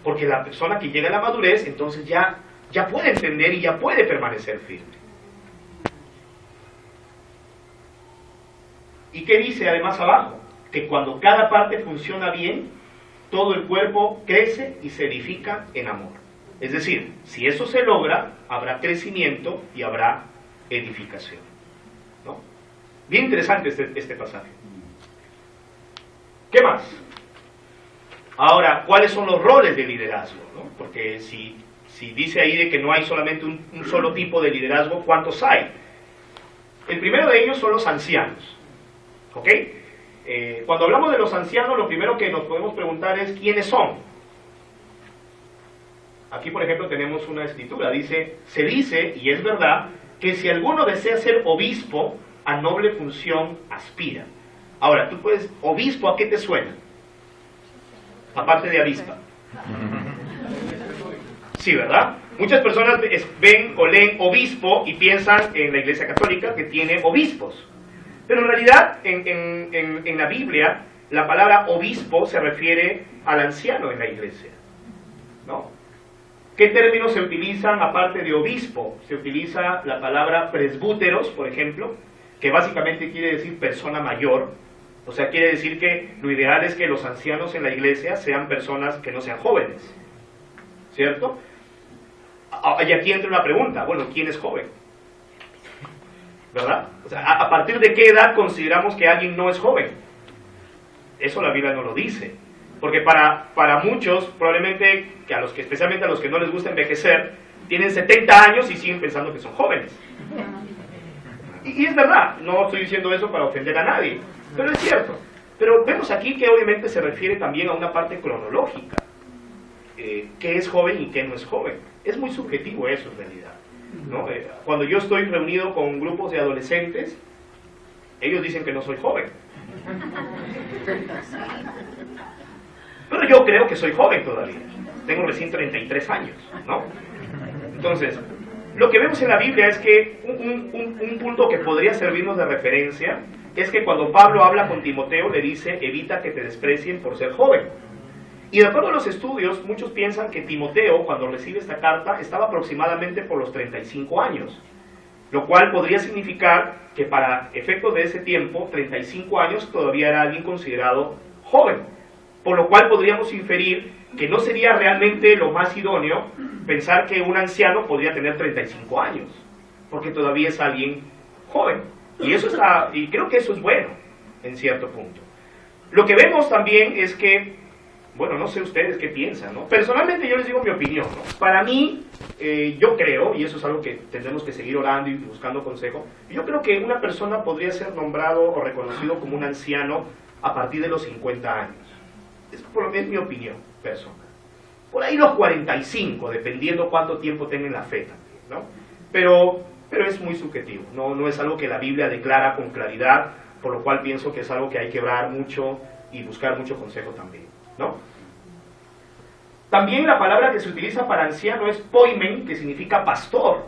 Porque la persona que llega a la madurez, entonces ya puede entender y ya puede permanecer firme. ¿Y qué dice además abajo? Que cuando cada parte funciona bien, todo el cuerpo crece y se edifica en amor. Es decir, si eso se logra, habrá crecimiento y habrá edificación. ¿No? Bien interesante este pasaje. ¿Qué más? Ahora, ¿cuáles son los roles de liderazgo? ¿No? Porque si dice ahí de que no hay solamente un solo tipo de liderazgo, ¿cuántos hay? El primero de ellos son los ancianos. ¿Ok? Cuando hablamos de los ancianos, lo primero que nos podemos preguntar es ¿quiénes son? Aquí, por ejemplo, tenemos una escritura. Se dice, y es verdad, que si alguno desea ser obispo, a noble función aspira. Ahora, tú puedes, obispo, ¿a qué te suena? Aparte de avispa. Sí, ¿verdad? Muchas personas ven o leen obispo y piensan en la Iglesia Católica que tiene obispos. Pero en realidad, en la Biblia, la palabra obispo se refiere al anciano en la iglesia, ¿no? ¿Qué términos se utilizan aparte de obispo? Se utiliza la palabra presbúteros, por ejemplo, que básicamente quiere decir persona mayor. O sea, quiere decir que lo ideal es que los ancianos en la iglesia sean personas que no sean jóvenes, ¿cierto? Y aquí entra una pregunta, bueno, ¿quién es joven? ¿Verdad? O sea, ¿a partir de qué edad consideramos que alguien no es joven? Eso la Biblia no lo dice. Porque para muchos, probablemente, especialmente a los que no les gusta envejecer, tienen 70 años y siguen pensando que son jóvenes. Y es verdad, no estoy diciendo eso para ofender a nadie, pero es cierto. Pero vemos aquí que obviamente se refiere también a una parte cronológica. Qué es joven y qué no es joven. Es muy subjetivo eso en realidad, ¿no? Cuando yo estoy reunido con grupos de adolescentes, ellos dicen que no soy joven. Pero yo creo que soy joven todavía. Tengo recién 33 años, ¿no? Entonces, lo que vemos en la Biblia es que un punto que podría servirnos de referencia es que cuando Pablo habla con Timoteo le dice, evita que te desprecien por ser joven. Y de acuerdo a los estudios, muchos piensan que Timoteo, cuando recibe esta carta, estaba aproximadamente por los 35 años, lo cual podría significar que para efectos de ese tiempo, 35 años todavía era alguien considerado joven, por lo cual podríamos inferir que no sería realmente lo más idóneo pensar que un anciano podría tener 35 años, porque todavía es alguien joven, y creo que eso es bueno, en cierto punto. Lo que vemos también es que, bueno, no sé ustedes qué piensan, ¿no? Personalmente yo les digo mi opinión, ¿no? Para mí, yo creo, y eso es algo que tendremos que seguir orando y buscando consejo, yo creo que una persona podría ser nombrado o reconocido como un anciano a partir de los 50 años. Es mi opinión personal. Por ahí los 45, dependiendo cuánto tiempo tenga en la fe también, ¿no? Pero es muy subjetivo, no es algo que la Biblia declara con claridad, por lo cual pienso que es algo que hay que orar mucho y buscar mucho consejo también, ¿no? También la palabra que se utiliza para anciano es poimen, que significa pastor,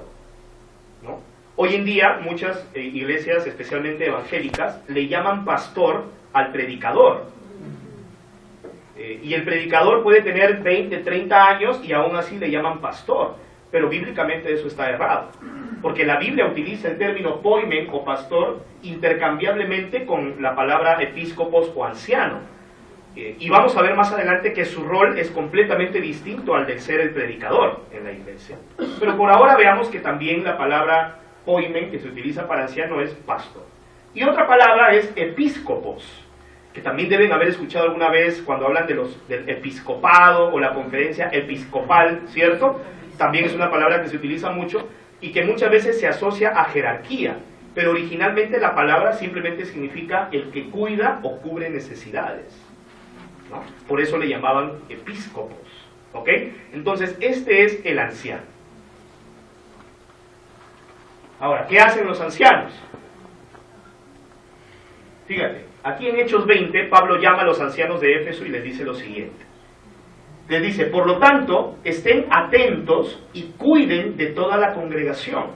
¿no? Hoy en día muchas iglesias, especialmente evangélicas, le llaman pastor al predicador. Y el predicador puede tener 20, 30 años y aún así le llaman pastor. Pero bíblicamente eso está errado. Porque la Biblia utiliza el término poimen o pastor intercambiablemente con la palabra episcopos o anciano. Y vamos a ver más adelante que su rol es completamente distinto al de ser el predicador en la iglesia. Pero por ahora veamos que también la palabra poimen que se utiliza para anciano es pastor. Y otra palabra es episcopos, que también deben haber escuchado alguna vez cuando hablan del episcopado o la conferencia episcopal, ¿cierto? También es una palabra que se utiliza mucho y que muchas veces se asocia a jerarquía, pero originalmente la palabra simplemente significa el que cuida o cubre necesidades, ¿no? Por eso le llamaban episcopos, ¿ok? Entonces, este es el anciano. Ahora, ¿qué hacen los ancianos? Fíjate, aquí en Hechos 20, Pablo llama a los ancianos de Éfeso y les dice lo siguiente. Les dice, por lo tanto, estén atentos y cuiden de toda la congregación,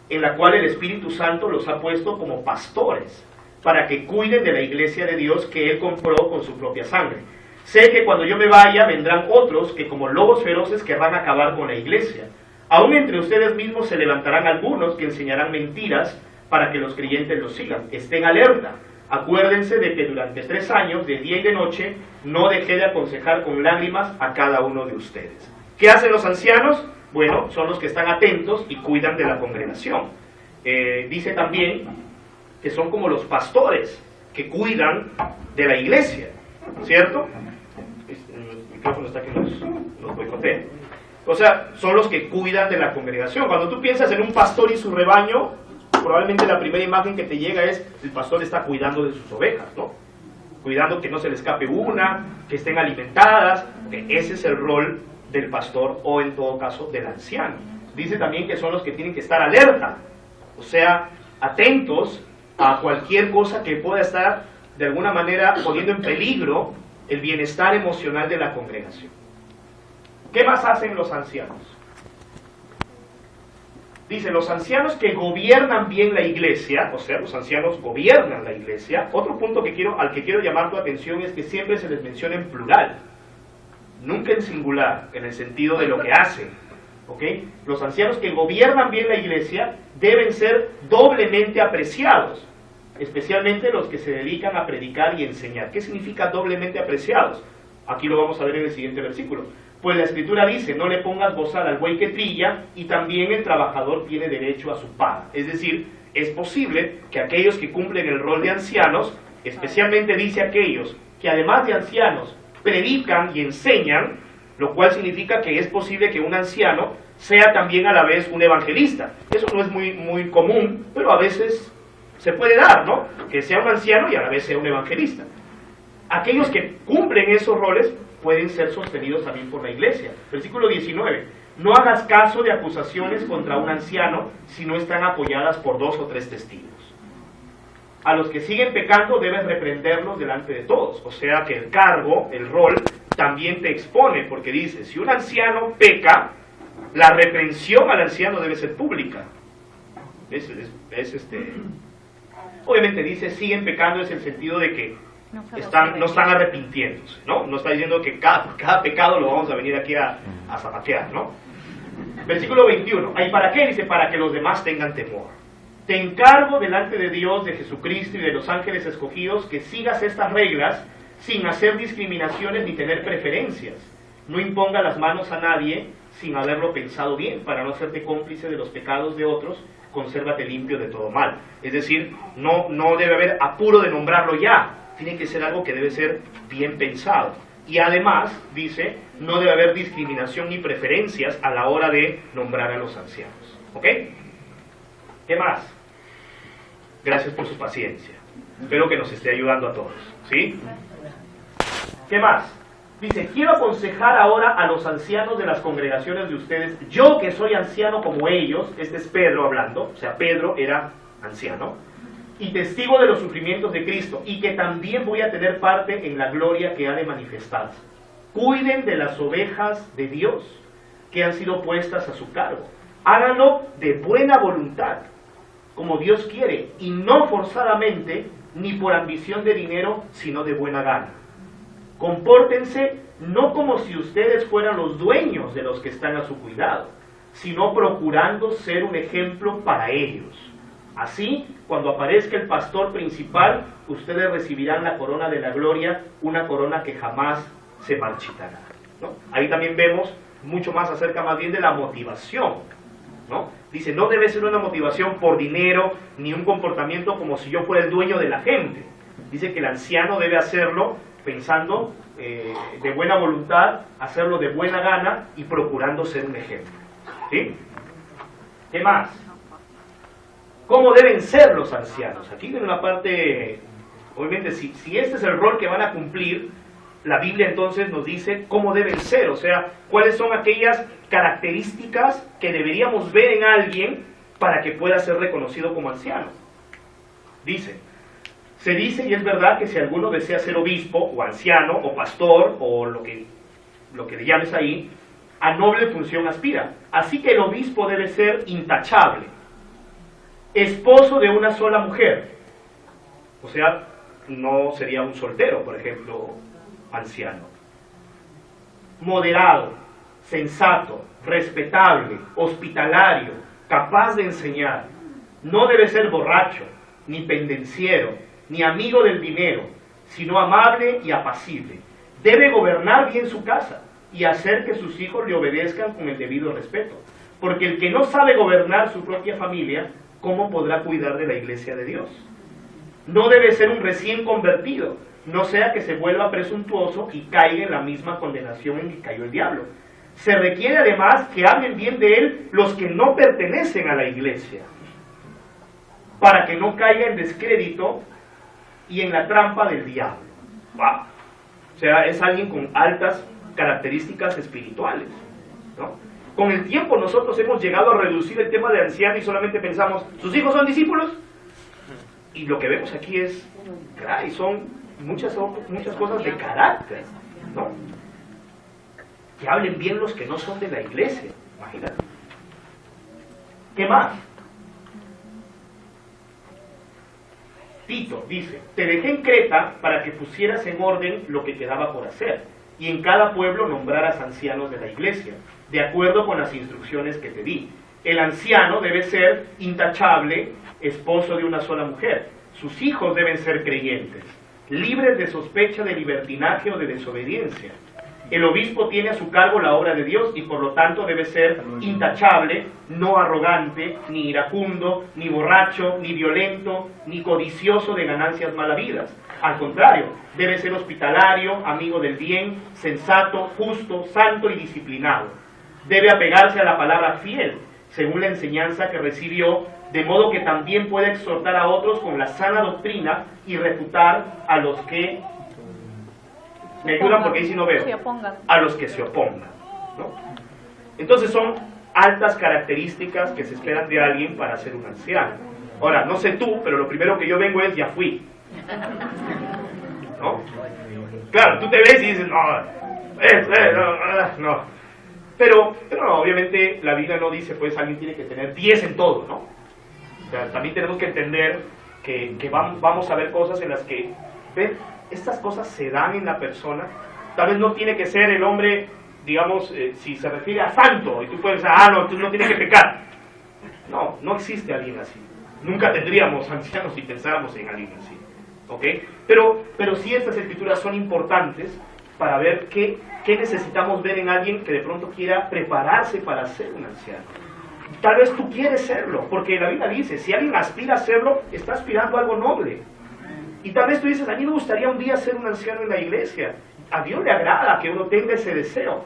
en la cual el Espíritu Santo los ha puesto como pastores, para que cuiden de la iglesia de Dios que Él compró con su propia sangre. Sé que cuando yo me vaya, vendrán otros que como lobos feroces querrán acabar con la iglesia. Aún entre ustedes mismos se levantarán algunos que enseñarán mentiras para que los creyentes los sigan. Estén alerta. Acuérdense de que durante 3 años, de día y de noche, no dejé de aconsejar con lágrimas a cada uno de ustedes. ¿Qué hacen los ancianos? Bueno, son los que están atentos y cuidan de la congregación. Dice también que son como los pastores que cuidan de la iglesia, ¿cierto? El micrófono está que nos boicotea. O sea, son los que cuidan de la congregación. Cuando tú piensas en un pastor y su rebaño, probablemente la primera imagen que te llega es el pastor está cuidando de sus ovejas, ¿no? Cuidando que no se le escape una, que estén alimentadas. Ese es el rol del pastor o en todo caso del anciano. Dice también que son los que tienen que estar alerta, o sea, atentos a cualquier cosa que pueda estar de alguna manera poniendo en peligro el bienestar emocional de la congregación. ¿Qué más hacen los ancianos? Dice, los ancianos que gobiernan bien la iglesia, o sea, los ancianos gobiernan la iglesia. Otro punto al que quiero llamar tu atención es que siempre se les menciona en plural, nunca en singular, en el sentido de lo que hacen, ¿ok? Los ancianos que gobiernan bien la iglesia deben ser doblemente apreciados, especialmente los que se dedican a predicar y enseñar. ¿Qué significa doblemente apreciados? Aquí lo vamos a ver en el siguiente versículo. Pues la Escritura dice, no le pongas bozal al buey que trilla, y también el trabajador tiene derecho a su paga. Es decir, es posible que aquellos que cumplen el rol de ancianos, especialmente dice aquellos que además de ancianos predican y enseñan, lo cual significa que es posible que un anciano sea también a la vez un evangelista. Eso no es muy común, pero a veces se puede dar, ¿no? Que sea un anciano y a la vez sea un evangelista. Aquellos que cumplen esos roles pueden ser sostenidos también por la iglesia. Versículo 19. No hagas caso de acusaciones contra un anciano si no están apoyadas por 2 o 3 testigos. A los que siguen pecando debes reprenderlos delante de todos. O sea que el cargo, el rol, también te expone, porque dice, si un anciano peca, la reprensión al anciano debe ser pública. Obviamente dice, siguen pecando, es el sentido de que no están arrepintiéndose, ¿no? No está diciendo que cada pecado lo vamos a venir aquí a zapatear, ¿no? Versículo 21. ¿Y para qué? Dice, para que los demás tengan temor. Te encargo delante de Dios, de Jesucristo y de los ángeles escogidos que sigas estas reglas sin hacer discriminaciones ni tener preferencias. No imponga las manos a nadie sin haberlo pensado bien, para no hacerte cómplice de los pecados de otros. Consérvate limpio de todo mal. Es decir, no debe haber apuro de nombrarlo ya. Tiene que ser algo que debe ser bien pensado. Y además, dice, no debe haber discriminación ni preferencias a la hora de nombrar a los ancianos. ¿Ok? ¿Qué más? Gracias por su paciencia. Espero que nos esté ayudando a todos. ¿Sí? ¿Qué más? Dice, quiero aconsejar ahora a los ancianos de las congregaciones de ustedes, yo que soy anciano como ellos, este es Pedro hablando, o sea, Pedro era anciano, y testigo de los sufrimientos de Cristo, y que también voy a tener parte en la gloria que ha de manifestarse. Cuiden de las ovejas de Dios que han sido puestas a su cargo. Háganlo de buena voluntad, como Dios quiere, y no forzadamente, ni por ambición de dinero, sino de buena gana. Compórtense no como si ustedes fueran los dueños de los que están a su cuidado, sino procurando ser un ejemplo para ellos. Así, cuando aparezca el pastor principal, ustedes recibirán la corona de la gloria, una corona que jamás se marchitará, ¿no? Ahí también vemos mucho más acerca más bien de la motivación, ¿no? Dice, no debe ser una motivación por dinero, ni un comportamiento como si yo fuera el dueño de la gente. Dice que el anciano debe hacerlo pensando de buena voluntad, hacerlo de buena gana y procurando ser un ejemplo. ¿Sí? ¿Qué más? ¿Cómo deben ser los ancianos? Aquí viene una parte, obviamente, si este es el rol que van a cumplir, la Biblia entonces nos dice cómo deben ser, o sea, cuáles son aquellas características que deberíamos ver en alguien para que pueda ser reconocido como anciano. Se dice, y es verdad, que si alguno desea ser obispo, o anciano, o pastor, o lo que le llames ahí, a noble función aspira. Así que el obispo debe ser intachable, esposo de una sola mujer, o sea, no sería un soltero, por ejemplo, anciano. Moderado, sensato, respetable, hospitalario, capaz de enseñar. No debe ser borracho, ni pendenciero, ni amigo del dinero, sino amable y apacible. Debe gobernar bien su casa y hacer que sus hijos le obedezcan con el debido respeto. Porque el que no sabe gobernar su propia familia, ¿cómo podrá cuidar de la iglesia de Dios? No debe ser un recién convertido, no sea que se vuelva presuntuoso y caiga en la misma condenación en que cayó el diablo. Se requiere además que hablen bien de él los que no pertenecen a la iglesia, para que no caiga en descrédito y en la trampa del diablo. ¡Wow! O sea, es alguien con altas características espirituales, ¿no? Con el tiempo nosotros hemos llegado a reducir el tema de anciano y solamente pensamos, ¿sus hijos son discípulos? Y lo que vemos aquí es, caray, son muchas cosas de carácter, ¿no? Que hablen bien los que no son de la iglesia, imagínate. ¿Qué más? Tito dice, te dejé en Creta para que pusieras en orden lo que quedaba por hacer, y en cada pueblo nombraras ancianos de la iglesia, de acuerdo con las instrucciones que te di. El anciano debe ser intachable, esposo de una sola mujer. Sus hijos deben ser creyentes, libres de sospecha de libertinaje o de desobediencia. El obispo tiene a su cargo la obra de Dios y por lo tanto debe ser intachable, no arrogante, ni iracundo, ni borracho, ni violento, ni codicioso de ganancias malavidas. Al contrario, debe ser hospitalario, amigo del bien, sensato, justo, santo y disciplinado. Debe apegarse a la palabra fiel, según la enseñanza que recibió, de modo que también pueda exhortar a otros con la sana doctrina y refutar a los que... ¿Me ayudan? Porque ahí sí no veo. A los que se opongan, ¿no? Entonces son altas características que se esperan de alguien para ser un anciano. Ahora, no sé tú, pero lo primero que yo vengo es, ya fui, ¿no? Claro, tú te ves y dices, no. Pero no, obviamente la Biblia no dice, pues alguien tiene que tener 10 en todo, ¿no? O sea, también tenemos que entender que vamos a ver cosas en las que, ¿ven? Estas cosas se dan en la persona. Tal vez no tiene que ser el hombre, digamos, si se refiere a santo, y tú puedes decir, no, entonces no tiene que pecar. No, no existe alguien así. Nunca tendríamos ancianos si pensáramos en alguien así, ¿ok? Pero sí estas escrituras son importantes para ver qué necesitamos ver en alguien que de pronto quiera prepararse para ser un anciano. Tal vez tú quieres serlo, porque la Biblia dice, si alguien aspira a serlo, está aspirando a algo noble. Y tal vez tú dices, a mí me gustaría un día ser un anciano en la iglesia. A Dios le agrada que uno tenga ese deseo.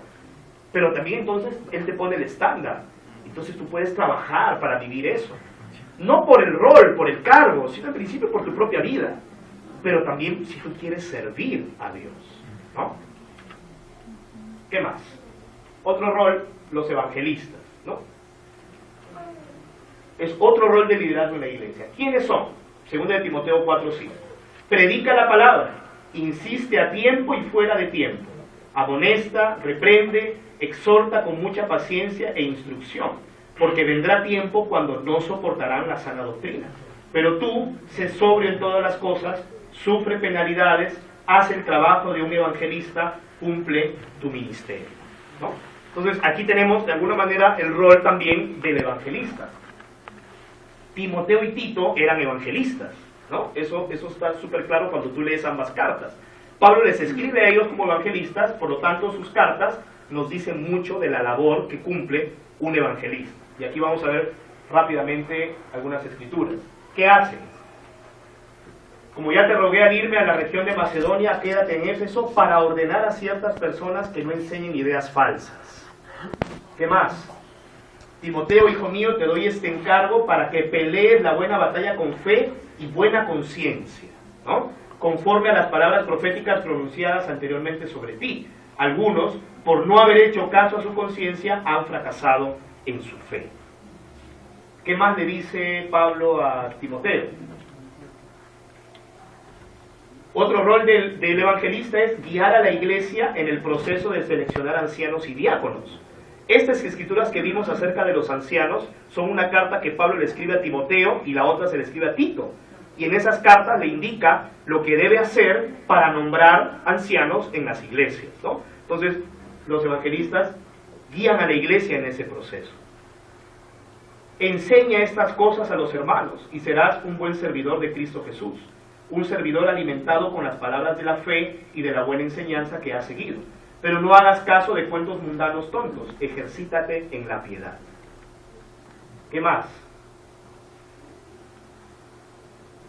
Pero también entonces Él te pone el estándar. Entonces tú puedes trabajar para vivir eso. No por el rol, por el cargo, sino en principio por tu propia vida. Pero también si tú quieres servir a Dios, ¿no? ¿Qué más? Otro rol, los evangelistas, ¿no? Es otro rol de liderazgo en la iglesia. ¿Quiénes son? 2 de Timoteo 4:5. Predica la palabra, insiste a tiempo y fuera de tiempo, amonesta, reprende, exhorta con mucha paciencia e instrucción, porque vendrá tiempo cuando no soportarán la sana doctrina. Pero tú, sé sobrio en todas las cosas, sufre penalidades, haz el trabajo de un evangelista, cumple tu ministerio, ¿no? Entonces aquí tenemos de alguna manera el rol también del evangelista. Timoteo y Tito eran evangelistas, ¿no? Eso está súper claro cuando tú lees ambas cartas. Pablo les escribe a ellos como evangelistas, por lo tanto sus cartas nos dicen mucho de la labor que cumple un evangelista. Y aquí vamos a ver rápidamente algunas escrituras. ¿Qué hacen? Como ya te rogué al irme a la región de Macedonia, quédate en Éfeso para ordenar a ciertas personas que no enseñen ideas falsas. ¿Qué más? Timoteo, hijo mío, te doy este encargo para que pelees la buena batalla con fe y buena conciencia, ¿no? Conforme a las palabras proféticas pronunciadas anteriormente sobre ti. Algunos, por no haber hecho caso a su conciencia, han fracasado en su fe. ¿Qué más le dice Pablo a Timoteo? Otro rol del evangelista es guiar a la iglesia en el proceso de seleccionar ancianos y diáconos. Estas escrituras que vimos acerca de los ancianos son una carta que Pablo le escribe a Timoteo y la otra se le escribe a Tito. Y en esas cartas le indica lo que debe hacer para nombrar ancianos en las iglesias, ¿no? Entonces, los evangelistas guían a la iglesia en ese proceso. Enseña estas cosas a los hermanos y serás un buen servidor de Cristo Jesús, un servidor alimentado con las palabras de la fe y de la buena enseñanza que has seguido. Pero no hagas caso de cuentos mundanos tontos, ejercítate en la piedad. ¿Qué más?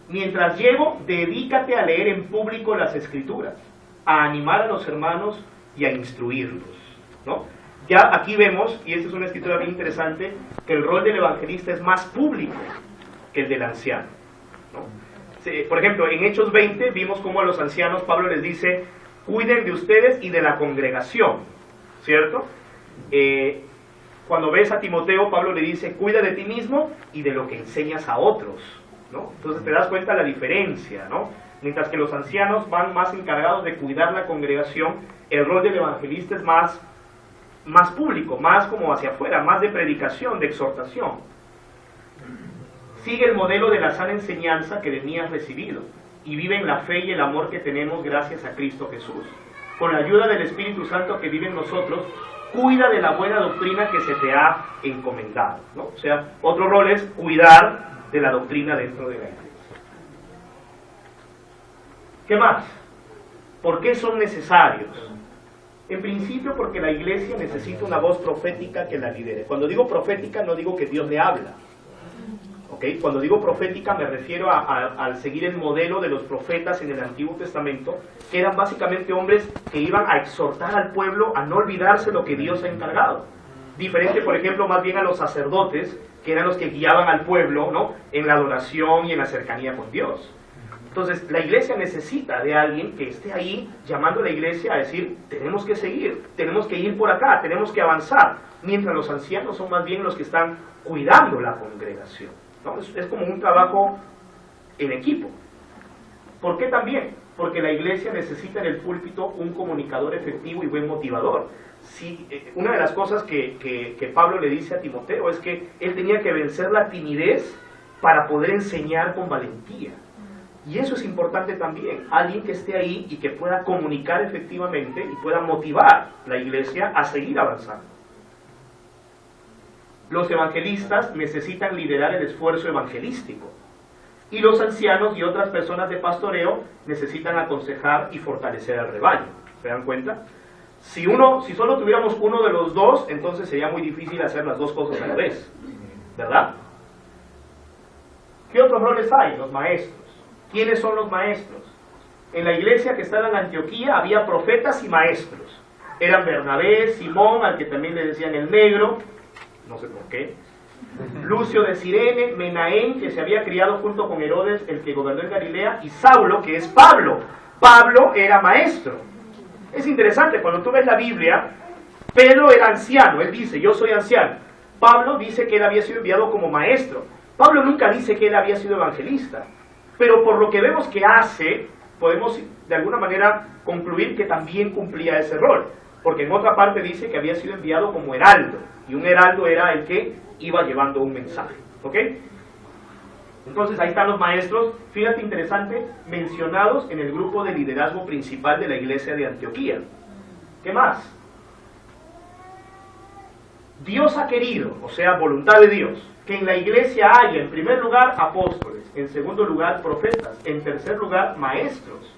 Mientras llego, dedícate a leer en público las escrituras, a animar a los hermanos y a instruirlos, ¿no? Ya aquí vemos, y esta es una escritura bien interesante, que el rol del evangelista es más público que el del anciano, ¿no? Por ejemplo, en Hechos 20 vimos cómo a los ancianos Pablo les dice, cuiden de ustedes y de la congregación, ¿cierto? Cuando ves a Timoteo, Pablo le dice, cuida de ti mismo y de lo que enseñas a otros, ¿no? Entonces te das cuenta de la diferencia, ¿no? Mientras que los ancianos van más encargados de cuidar la congregación, el rol del evangelista es más público, más como hacia afuera, más de predicación, de exhortación. Sigue el modelo de la sana enseñanza que de mí has recibido y vive en la fe y el amor que tenemos gracias a Cristo Jesús. Con la ayuda del Espíritu Santo que vive en nosotros, cuida de la buena doctrina que se te ha encomendado, ¿no? O sea, otro rol es cuidar de la doctrina dentro de la iglesia. ¿Qué más? ¿Por qué son necesarios? En principio porque la iglesia necesita una voz profética que la lidere. Cuando digo profética no digo que Dios le habla. ¿Okay? Cuando digo profética me refiero al seguir el modelo de los profetas en el Antiguo Testamento, que eran básicamente hombres que iban a exhortar al pueblo a no olvidarse lo que Dios ha encargado. Diferente, por ejemplo, más bien a los sacerdotes, que eran los que guiaban al pueblo, ¿no?, en la adoración y en la cercanía con Dios. Entonces, la iglesia necesita de alguien que esté ahí llamando a la iglesia a decir, tenemos que seguir, tenemos que ir por acá, tenemos que avanzar, mientras los ancianos son más bien los que están cuidando la congregación, ¿no? Es como un trabajo en equipo. ¿Por qué también? Porque la iglesia necesita en el púlpito un comunicador efectivo y buen motivador. Sí, una de las cosas que Pablo le dice a Timoteo es que él tenía que vencer la timidez para poder enseñar con valentía. Y eso es importante también, alguien que esté ahí y que pueda comunicar efectivamente y pueda motivar la iglesia a seguir avanzando. Los evangelistas necesitan liderar el esfuerzo evangelístico. Y los ancianos y otras personas de pastoreo necesitan aconsejar y fortalecer al rebaño. ¿Se dan cuenta? Si solo tuviéramos uno de los dos, entonces sería muy difícil hacer las dos cosas a la vez, ¿verdad? ¿Qué otros roles hay? Los maestros. ¿Quiénes son los maestros? En la iglesia que estaba en Antioquía había profetas y maestros. Eran Bernabé, Simón, al que también le decían el negro, no sé por qué, Lucio de Cirene, Menahem, que se había criado junto con Herodes, el que gobernó en Galilea, y Saulo, que es Pablo. Pablo era maestro. Es interesante, cuando tú ves la Biblia, Pedro era anciano, él dice, yo soy anciano. Pablo dice que él había sido enviado como maestro. Pablo nunca dice que él había sido evangelista, pero por lo que vemos que hace, podemos de alguna manera concluir que también cumplía ese rol, porque en otra parte dice que había sido enviado como heraldo, y un heraldo era el que iba llevando un mensaje, ¿ok? Entonces ahí están los maestros, fíjate, interesante, mencionados en el grupo de liderazgo principal de la iglesia de Antioquía. ¿Qué más? Dios ha querido, o sea, voluntad de Dios, que en la iglesia haya, en primer lugar, apóstoles, en segundo lugar, profetas, en tercer lugar, maestros,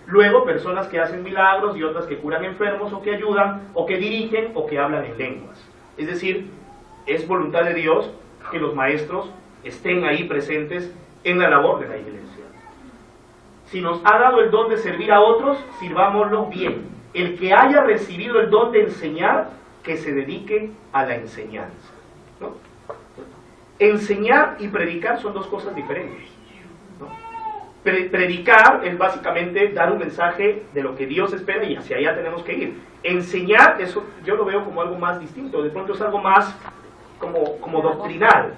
luego personas que hacen milagros y otras que curan enfermos o que ayudan, o que dirigen o que hablan en lenguas. Es decir, es voluntad de Dios que los maestros estén ahí presentes en la labor de la iglesia. Si nos ha dado el don de servir a otros, sirvámoslo bien. El que haya recibido el don de enseñar, que se dedique a la enseñanza, ¿no? Enseñar y predicar son dos cosas diferentes, ¿no? Predicar es básicamente dar un mensaje de lo que Dios espera y hacia allá tenemos que ir. Enseñar, eso yo lo veo como algo más distinto, de pronto es algo más como doctrinal,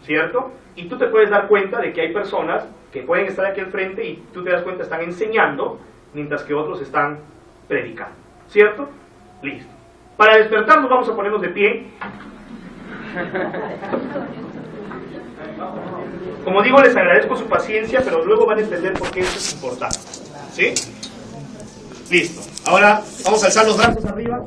¿cierto? Y tú te puedes dar cuenta de que hay personas que pueden estar aquí al frente y tú te das cuenta están enseñando, mientras que otros están predicando, ¿cierto? Listo. Para despertarnos vamos a ponernos de pie. Como digo, les agradezco su paciencia, pero luego van a entender por qué esto es importante, ¿sí? Listo. Ahora vamos a alzar los brazos arriba.